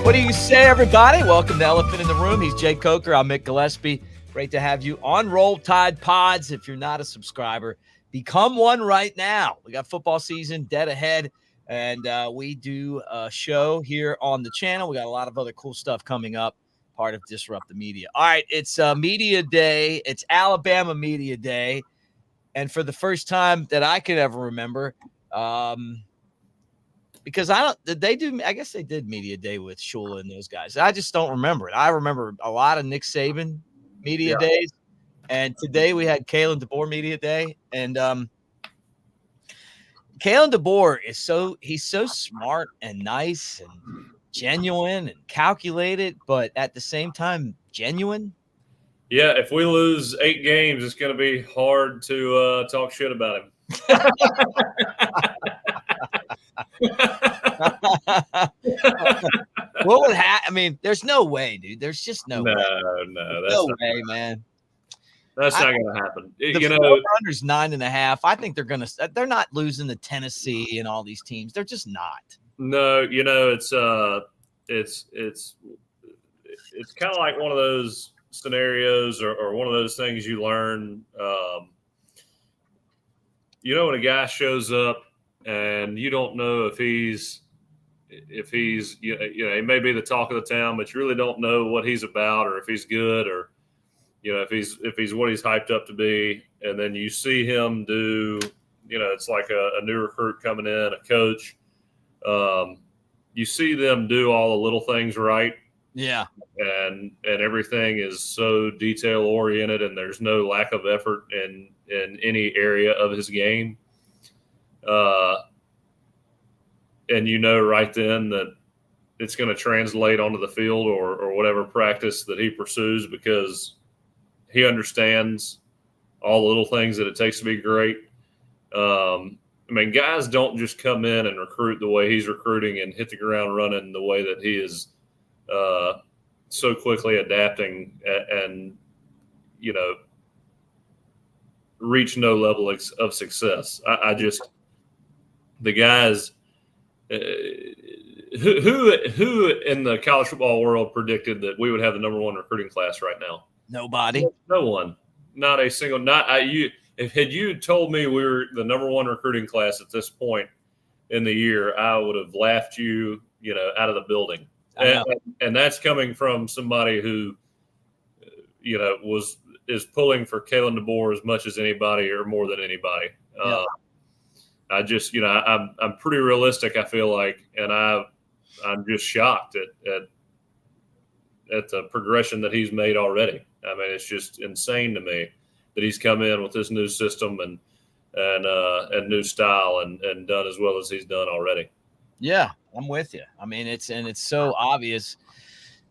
What do you say, everybody? Welcome to Elephant in the Room. He's Jay Coker. I'm Mick Gillispie. Great to have you on Roll Tide Pods. If you're not a subscriber, become one right now. We got football season dead ahead, and we do a show here on the channel. We got a lot of other cool stuff coming up, part of Disrupt the Media. All right, it's Media Day. It's Alabama Media Day, and for the first time that I can ever remember, because I guess they did Media Day with Shula and those guys. I just don't remember it. I remember a lot of Nick Saban Media Days, and today we had Kalen DeBoer Media Day, and Kalen DeBoer he's so smart and nice and genuine and calculated, but at the same time genuine. Yeah, if we lose 8 games, it's going to be hard to talk shit about him. What would happen? I mean, there's no way, dude. There's just no way. No, that's no not way, man. That's not going to happen. The under's 9.5. I think they're not losing to Tennessee and all these teams. They're just not. No, it's kind of like one of those scenarios or one of those things you learn. When a guy shows up and you don't know if he's he may be the talk of the town, but you really don't know what he's about or if he's good or if he's what he's hyped up to be. And then you see him do, it's like a new recruit coming in, a coach. You see them do all the little things right. Yeah. And everything is so detail oriented and there's no lack of effort in any area of his game. And right then that it's going to translate onto the field or whatever practice that he pursues because he understands all the little things that it takes to be great. Guys don't just come in and recruit the way he's recruiting and hit the ground running the way that he is so quickly adapting and reach no level of success. The guys who in the college football world predicted that we would have the number 1 recruiting class right now? Nobody. No one. Not a single. Had you told me we were the number 1 recruiting class at this point in the year, I would have laughed you out of the building. And that's coming from somebody who is pulling for Kalen DeBoer as much as anybody or more than anybody. Yeah. I just, I'm pretty realistic, I feel like, and I'm just shocked at the progression that he's made already. I mean, it's just insane to me that he's come in with this new system and new style and done as well as he's done already. Yeah, I'm with you. I mean, it's so obvious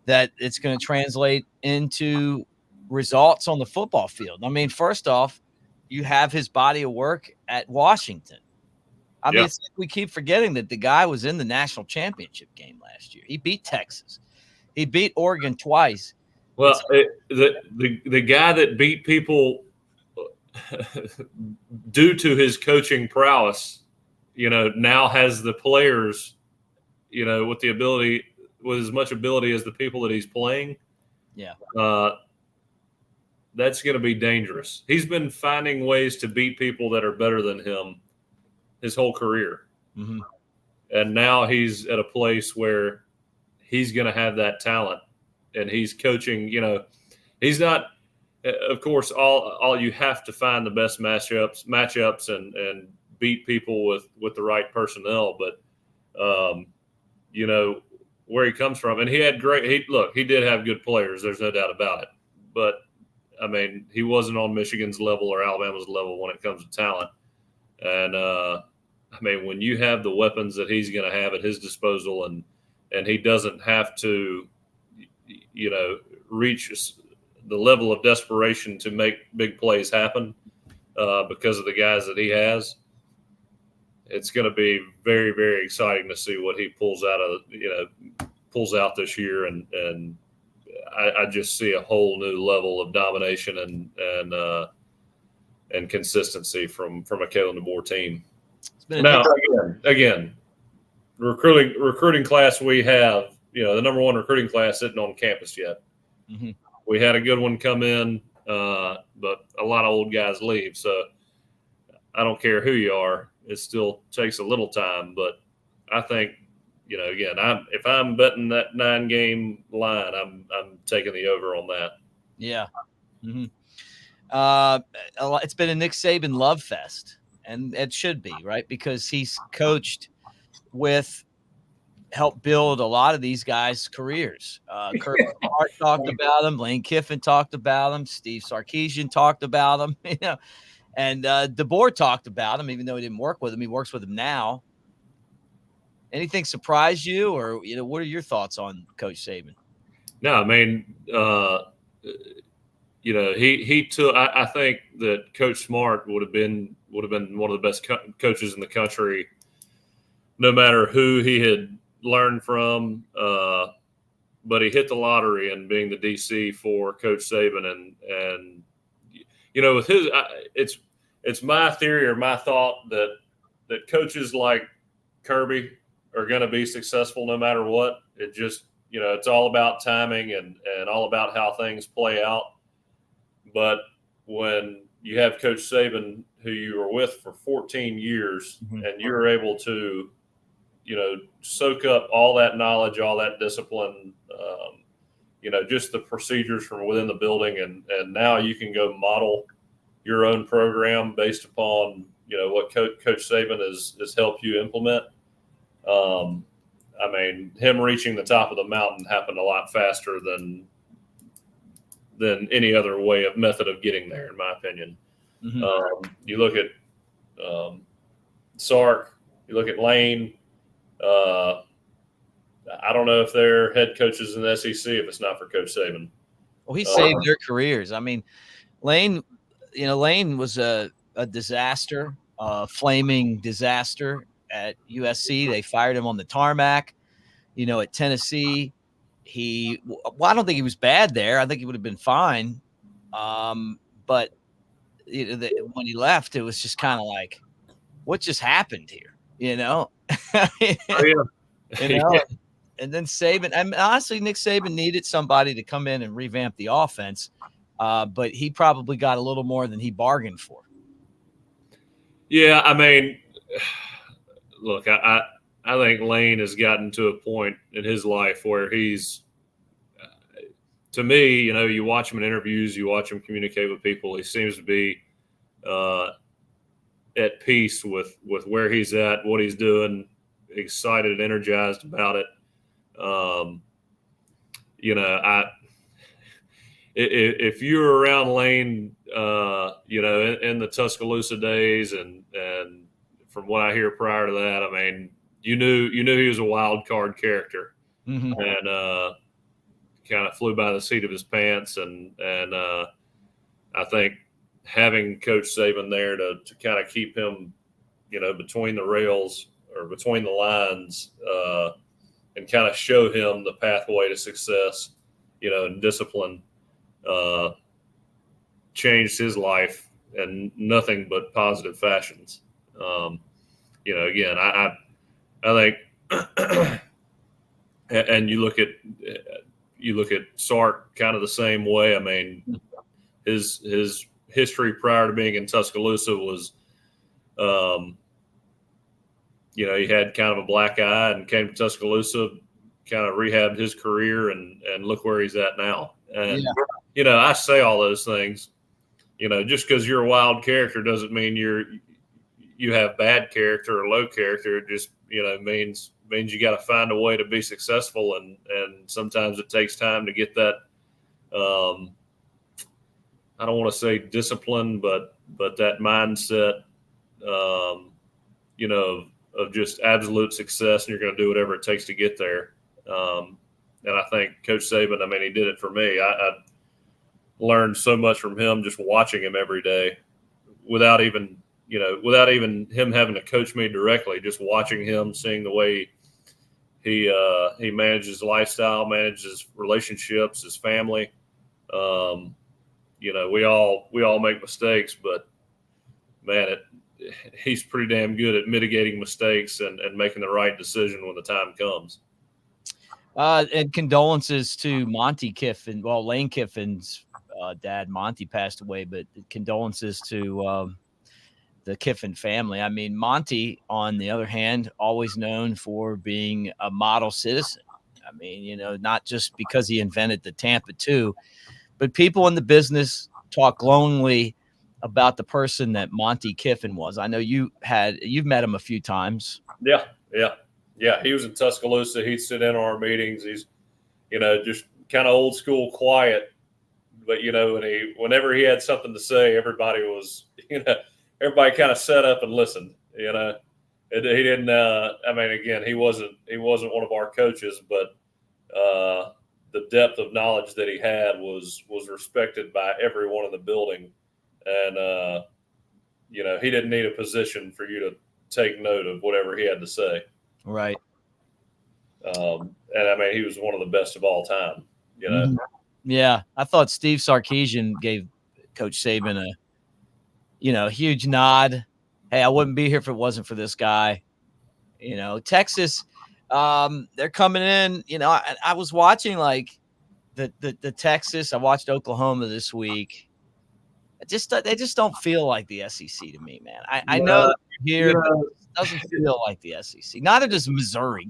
that it's going to translate into results on the football field. I mean, first off, you have his body of work at Washington. I mean, it's like we keep forgetting that the guy was in the national championship game last year. He beat Texas. He beat Oregon twice. Well, the guy that beat people due to his coaching prowess, now has the players, with as much ability as the people that he's playing. Yeah. That's going to be dangerous. He's been finding ways to beat people that are better than him his whole career. Mm-hmm. And now he's at a place where he's going to have that talent and he's coaching, he's not, of course, all you have to find the best matchups and beat people with the right personnel. But, where he comes from, and he had he did have good players. There's no doubt about it. But I mean, he wasn't on Michigan's level or Alabama's level when it comes to talent. And, when you have the weapons that he's going to have at his disposal and he doesn't have to, reach the level of desperation to make big plays happen because of the guys that he has, it's going to be very, very exciting to see what he pulls out this year. And I just see a whole new level of domination and consistency from a Kalen DeBoer team. Now, again, recruiting class we have, the number one recruiting class sitting on campus yet. Mm-hmm. We had a good one come in, but a lot of old guys leave. So I don't care who you are. It still takes a little time. But I think, again, if I'm betting that 9-game line, I'm taking the over on that. Yeah. Mm-hmm. It's been a Nick Saban love fest, and it should be, right? Because he's coached helped build a lot of these guys' careers. Kurt Hart talked about him. Lane Kiffin talked about him. Steve Sarkisian talked about him. And DeBoer talked about him, even though he didn't work with him. He works with him now. Anything surprise you, or what are your thoughts on Coach Saban? No, I mean, he took. I think that Coach Smart would have been one of the best coaches in the country, no matter who he had learned from. But he hit the lottery in being the DC for Coach Saban, and with his, it's my theory or my thought that coaches like Kirby are going to be successful no matter what. It just, it's all about timing and all about how things play out. But when you have Coach Saban, who you were with for 14 years, Mm-hmm. and you're able to, soak up all that knowledge, all that discipline, just the procedures from within the building, and now you can go model your own program based upon, what Coach Saban has helped you implement. I mean, him reaching the top of the mountain happened a lot faster than any other method of getting there, in my opinion. Mm-hmm. You look at Sark, you look at Lane. I don't know if they're head coaches in the SEC if it's not for Coach Saban. Well, he saved their careers. I mean, Lane was a disaster, flaming disaster at USC. They fired him on the tarmac. At Tennessee, I don't think he was bad there. I think he would have been fine. But when he left, it was just kind of like, what just happened here? Oh, yeah. Yeah. And then Saban, I mean, honestly, Nick Saban needed somebody to come in and revamp the offense, but he probably got a little more than he bargained for. Yeah, I mean, look, I think Lane has gotten to a point in his life where he's, to me, you watch him in interviews, you watch him communicate with people, he seems to be at peace with where he's at, what he's doing, excited, energized about it. If you were around Lane, in the Tuscaloosa days, and from what I hear prior to that, I mean, you knew he was a wild card character, mm-hmm. and kind of flew by the seat of his pants, and I think having Coach Saban there to kind of keep him, between the rails or between the lines, and kind of show him the pathway to success, and discipline, changed his life in nothing but positive fashions. Again, I think, and you look at Sark kind of the same way. I mean, his history prior to being in Tuscaloosa was, he had kind of a black eye and came to Tuscaloosa, kind of rehabbed his career, and look where he's at now. And, I say all those things, just because you're a wild character doesn't mean you have bad character or low character. It just, means you got to find a way to be successful. And sometimes it takes time to get that, I don't want to say discipline, but that mindset, of just absolute success, and you're going to do whatever it takes to get there. And I think Coach Saban, I mean, he did it for me. I learned so much from him just watching him every day, without even him having to coach me directly. Just watching him, seeing the way he manages his lifestyle, manages relationships, his family. We all make mistakes, but man, he's pretty damn good at mitigating mistakes and making the right decision when the time comes. And condolences to Monty Kiffin. Well, Lane Kiffin's dad, Monty, passed away, but condolences to the Kiffin family. I mean, Monty, on the other hand, always known for being a model citizen. I mean, not just because he invented the Tampa 2, but people in the business talk glowingly about the person that Monty Kiffin was. I know you've met him a few times. Yeah. He was in Tuscaloosa. He'd sit in on our meetings. He's, just kind of old school, quiet. But whenever he had something to say, everybody was, everybody kind of sat up and listened. He didn't. Again, he wasn't one of our coaches, but the depth of knowledge that he had was respected by everyone in the building, and he didn't need a position for you to take note of whatever he had to say. Right. And he was one of the best of all time. Mm-hmm. Yeah, I thought Steve Sarkisian gave Coach Saban a huge nod. Hey, I wouldn't be here if it wasn't for this guy. Texas, they're coming in. I was watching like the Texas. I watched Oklahoma this week. They just don't feel like the SEC to me, man. I know here, but it doesn't feel like the SEC. Neither does Missouri.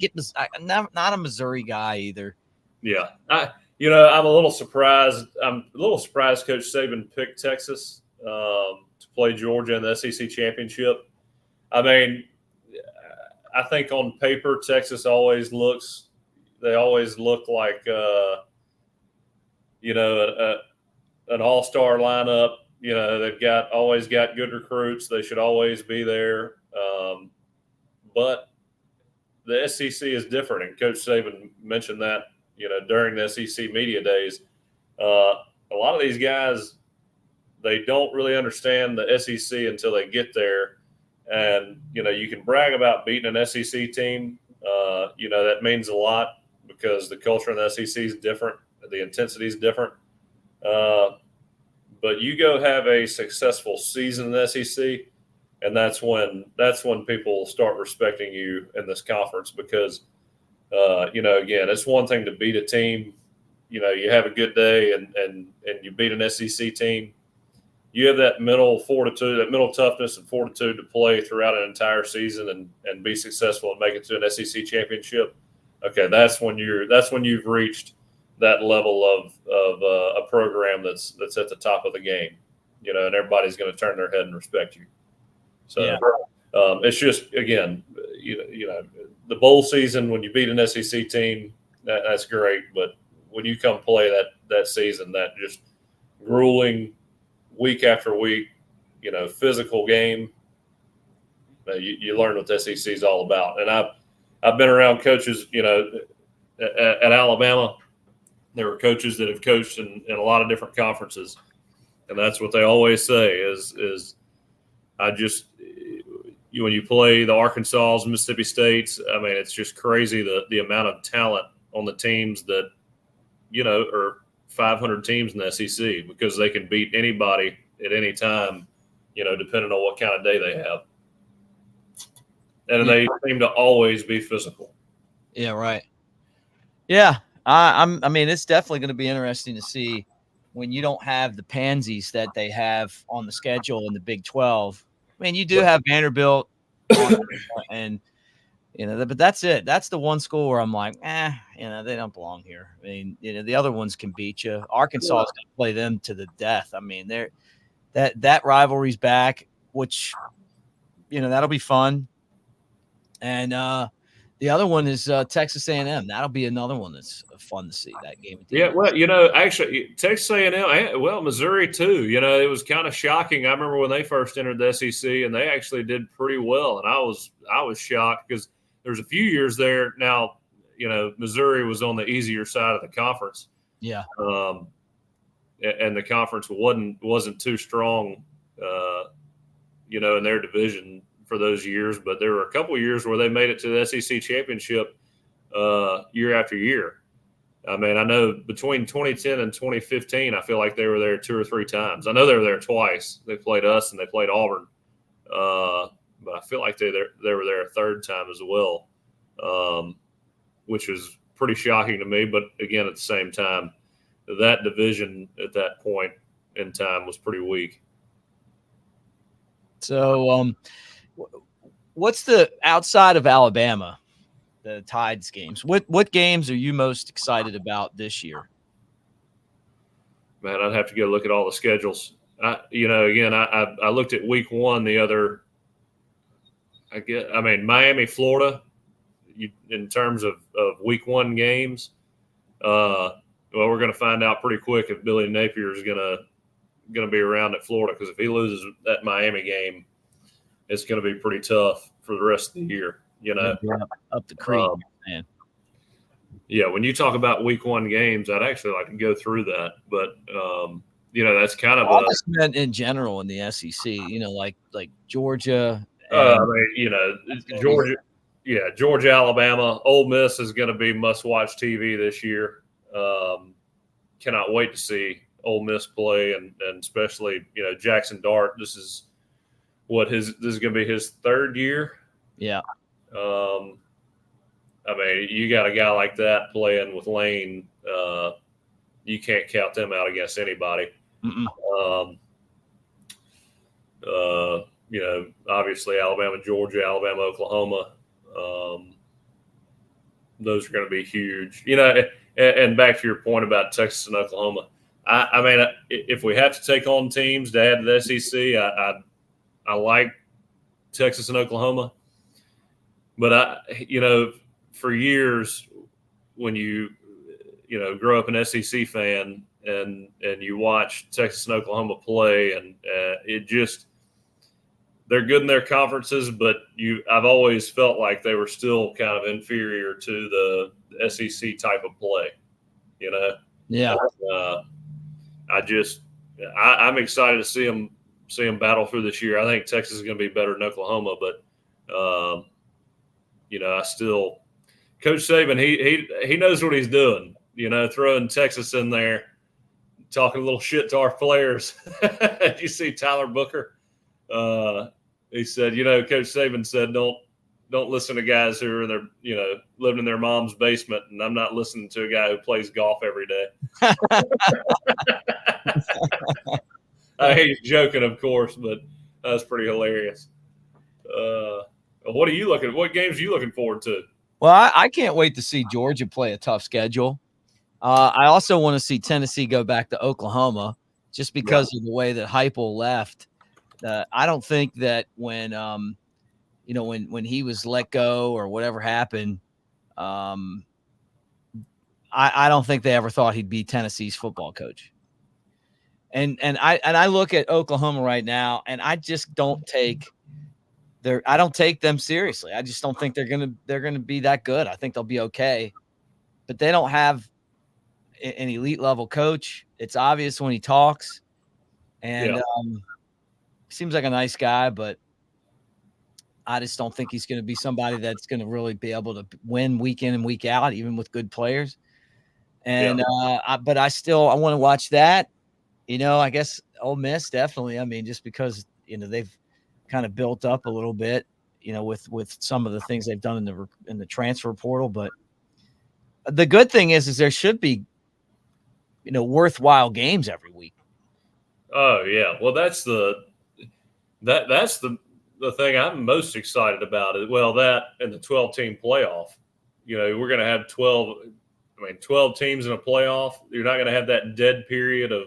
I'm not a Missouri guy either. Yeah, I'm a little surprised. I'm a little surprised Coach Saban picked Texas to play Georgia in the SEC championship. I think on paper Texas always look like an all-star lineup. They've always got good recruits. They should always be there. But the SEC is different, and Coach Saban mentioned that during the SEC media days. A lot of these guys, they don't really understand the SEC until they get there. And, you can brag about beating an SEC team. That means a lot because the culture in the SEC is different. The intensity is different. But you go have a successful season in the SEC, and that's when people start respecting you in this conference because, again, it's one thing to beat a team. You have a good day and you beat an SEC team. You have that mental fortitude, that mental toughness and fortitude to play throughout an entire season and be successful and make it to an SEC championship. Okay, that's when you've reached that level of a program that's at the top of the game, and everybody's going to turn their head and respect you. So yeah. It's just, again, the bowl season when you beat an SEC team, that's great, but when you come play that season, that just grueling week after week, physical game, you learn what the SEC is all about. And I've been around coaches, at Alabama. There were coaches that have coached in a lot of different conferences, and that's what they always say is when you play the Arkansas, Mississippi States, it's just crazy the amount of talent on the teams that, are 500 teams in the SEC because they can beat anybody at any time, depending on what kind of day they have. And they seem to always be physical. Yeah, right. Yeah. It's definitely going to be interesting to see when you don't have the pansies that they have on the schedule in the Big 12. You do have Vanderbilt, and but that's it. That's the one school where I'm like, they don't belong here. The other ones can beat you. Arkansas is going to play them to the death. They're that rivalry's back, which that'll be fun. And the other one is Texas A&M. That'll be another one that's fun to see, that game. Yeah, well, actually, Texas A&M, well, Missouri too. It was kind of shocking. I remember when they first entered the SEC, and they actually did pretty well. And I was shocked because there's a few years there now. Missouri was on the easier side of the conference. Yeah. And the conference wasn't too strong, in their division for those years, but there were a couple of years where they made it to the SEC championship year after year. I know between 2010 and 2015, I feel like they were there 2 or 3 times. I know they were there twice. They played us and they played Auburn, but I feel like they were there a third time as well, which was pretty shocking to me. But again, at the same time, that division at that point in time was pretty weak. So, what's the outside of Alabama, the Tides games? What games are you most excited about this year? Man, I'd have to go look at all the schedules. I looked at week one the other. Miami, Florida. In terms of week one games, well, we're going to find out pretty quick if Billy Napier is going to be around at Florida, because if he loses that Miami game, it's going to be pretty tough for the rest of the year. Up the creek, man. Yeah, when you talk about week one games, I'd actually like to go through that, but that's kind of I just meant in general in the SEC. Like Georgia. Georgia. Yeah, Georgia, Alabama. Ole Miss is going to be must-watch TV this year. Cannot wait to see Ole Miss play, and especially Jackson Dart. This is going to be his third year. Yeah. You got a guy like that playing with Lane. You can't count them out against anybody. Obviously Alabama, Georgia, Alabama, Oklahoma. Those are going to be huge. And back to your point about Texas and Oklahoma, if we have to take on teams to add to the SEC, I like Texas and Oklahoma. But for years, when you grow up an SEC fan and you watch Texas and Oklahoma play, and they're good in their conferences, but I've always felt like they were still kind of inferior to the SEC type of play. Yeah. I'm excited to see them battle through this year. I think Texas is going to be better than Oklahoma, but I still, Coach Saban, he knows what he's doing. Throwing Texas in there, talking a little shit to our players. Did you see Tyler Booker? He said, Coach Saban said, don't listen to guys who are in their, living in their mom's basement, and I'm not listening to a guy who plays golf every day. He's joking, of course, but that's pretty hilarious. What games are you looking forward to? Well, I can't wait to see Georgia play a tough schedule. I also want to see Tennessee go back to Oklahoma, just because of the way that Heupel left. I don't think that when he was let go or whatever happened, I don't think they ever thought he'd be Tennessee's football coach. And I look at Oklahoma right now, and I just don't take them seriously. I just don't think they're gonna be that good. I think they'll be okay, but they don't have an elite level coach. It's obvious when he talks, and seems like a nice guy, but I just don't think he's going to be somebody that's going to really be able to win week in and week out, even with good players. And but I want to watch that. I guess Ole Miss definitely. Just because they've kind of built up a little bit, with some of the things they've done in the transfer portal. But the good thing is there should be worthwhile games every week. Oh yeah, well that's the thing I'm most excited about. That and the 12-team playoff. We're going to have 12 teams in a playoff. You're not going to have that dead period of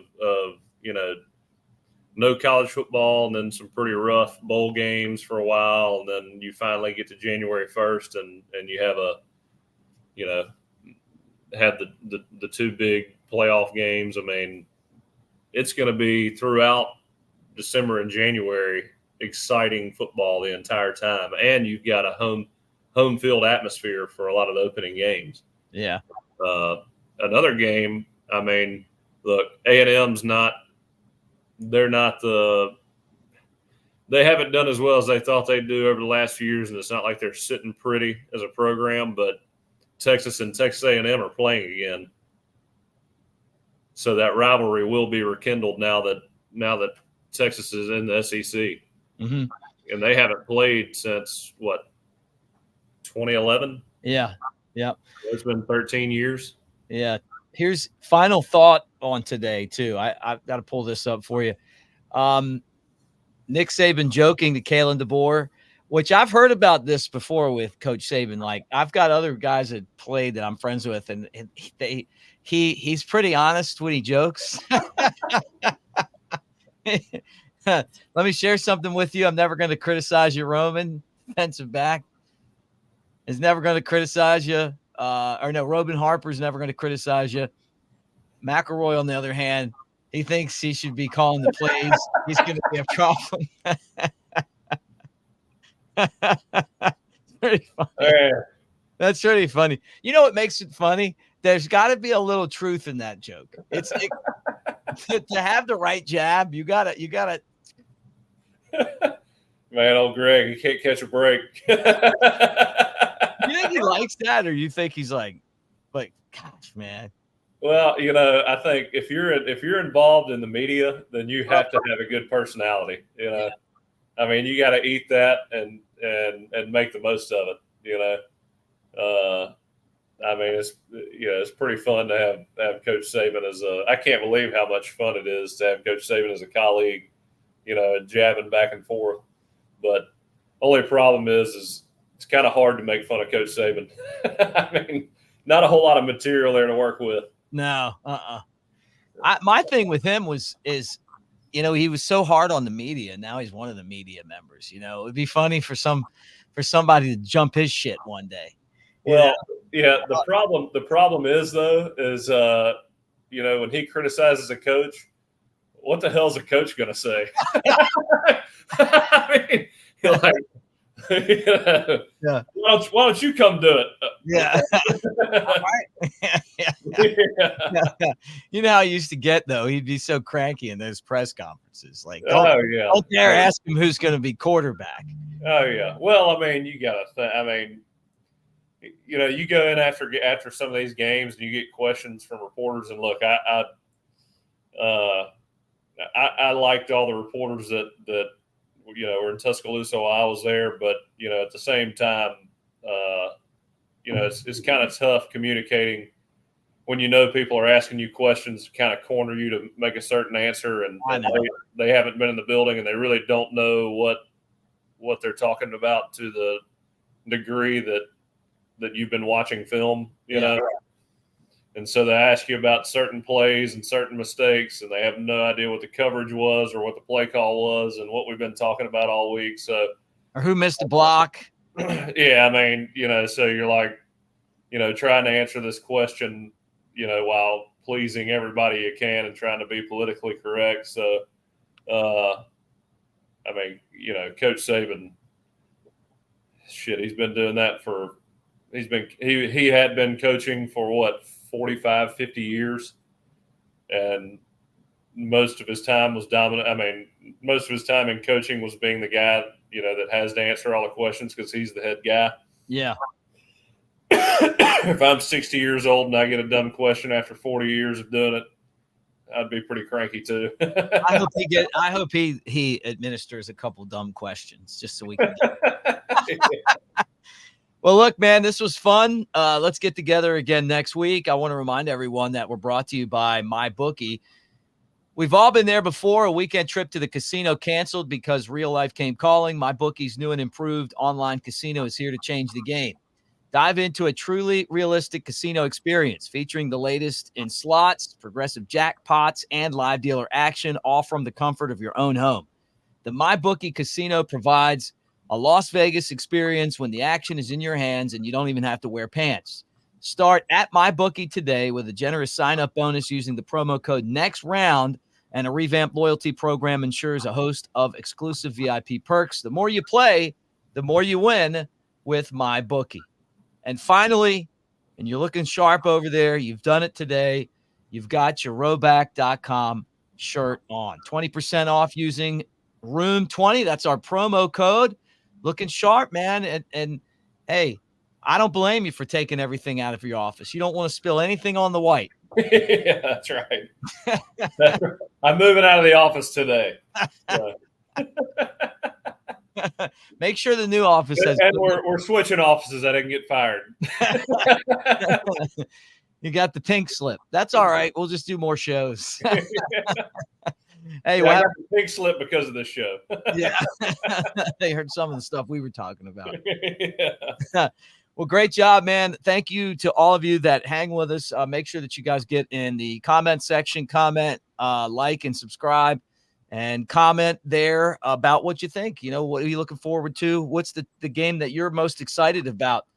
no college football and then some pretty rough bowl games for a while, and then you finally get to January 1st and you have the two big playoff games. It's going to be throughout December and January, exciting football the entire time, and you've got a home field atmosphere for a lot of the opening games. Yeah. Another game. Look, A&M's not. They haven't done as well as they thought they'd do over the last few years, and it's not like they're sitting pretty as a program. But Texas and Texas A&M are playing again, so that rivalry will be rekindled now that Texas is in the SEC. Mm-hmm. And they haven't played since 2011? Yeah. Yep. It's been 13 years. Yeah. Here's final thought on today, too. I've got to pull this up for you. Nick Saban joking to Kalen DeBoer, which I've heard about this before with Coach Saban. Like, I've got other guys that played that I'm friends with, and he's pretty honest when he jokes. Let me share something with you. I'm never going to criticize you, Roman, defensive back. Is never going to criticize you. Robin Harper's never going to criticize you. McElroy, on the other hand, he thinks he should be calling the plays. He's going to be a problem. Pretty funny. That's pretty funny. You know what makes it funny? There's got to be a little truth in that joke. To have the right jab, you gotta. Man, old Greg, he can't catch a break. You think he likes that, or you think he's like, gosh, man? Well, I think if you're involved in the media, then you have to have a good personality. I mean, you got to eat that and make the most of it. I mean, it's pretty fun to have Coach Saban as I can't believe how much fun it is to have Coach Saban as a colleague, and jabbing back and forth. But only problem is it's kind of hard to make fun of Coach Saban. I mean, not a whole lot of material there to work with. No, my thing with him is he was so hard on the media. Now he's one of the media members. It'd be funny for somebody to jump his shit one day. Well, yeah. The problem is when he criticizes a coach, what the hell is a coach going to say? I mean, yeah. Why don't you come do it? Yeah. Yeah. You know how he used to get, though? He'd be so cranky in those press conferences. Like, don't dare ask him who's going to be quarterback. Oh, yeah. Well, I mean, you got to you go in after some of these games and you get questions from reporters. And look, I liked all the reporters that were in Tuscaloosa while I was there, but at the same time, it's kind of tough communicating when people are asking you questions to kind of corner you to make a certain answer, and they haven't been in the building and they really don't know what they're talking about to the degree that you've been watching film, you know. And so they ask you about certain plays and certain mistakes, and they have no idea what the coverage was or what the play call was and what we've been talking about all week. So, or who missed a block. Yeah, I mean, so you're like, trying to answer this question, while pleasing everybody you can and trying to be politically correct. So, I mean, Coach Saban, shit, he's been doing that he had been coaching for what, 45, 50 years. And most of his time was dominant. I mean, most of his time in coaching was being the guy, that has to answer all the questions because he's the head guy. Yeah. If I'm 60 years old and I get a dumb question after 40 years of doing it, I'd be pretty cranky too. I hope he administers a couple dumb questions just so we can Well, look, man, this was fun. Let's get together again next week. I want to remind everyone that we're brought to you by MyBookie. We've all been there before. A weekend trip to the casino canceled because real life came calling. MyBookie's new and improved online casino is here to change the game. Dive into a truly realistic casino experience featuring the latest in slots, progressive jackpots, and live dealer action, all from the comfort of your own home. The MyBookie Casino provides a Las Vegas experience when the action is in your hands and you don't even have to wear pants. Start at MyBookie today with a generous sign-up bonus using the promo code NEXTROUND, and a revamped loyalty program ensures a host of exclusive VIP perks. The more you play, the more you win with MyBookie. And finally, and you're looking sharp over there, you've done it today, you've got your Rhoback.com shirt on. 20% off using Room20. That's our promo code. Looking sharp, man. And hey, I don't blame you for taking everything out of your office. You don't want to spill anything on the white. Yeah, that's right. I'm moving out of the office today. Make sure the new office has. And we're switching offices. I didn't get fired. You got the pink slip. That's all right. We'll just do more shows. Hey, I got the pink slip because of this show. Yeah. They heard some of the stuff we were talking about. Yeah. Well, great job, man. Thank you to all of you that hang with us. Make sure that you guys get in the comment section, like and subscribe, and comment there about what you think. You know, what are you looking forward to? What's the game that you're most excited about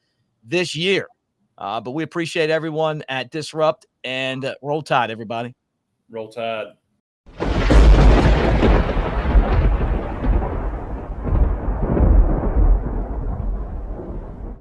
this year? But we appreciate everyone at Disrupt, and Roll Tide, everybody. Roll Tide.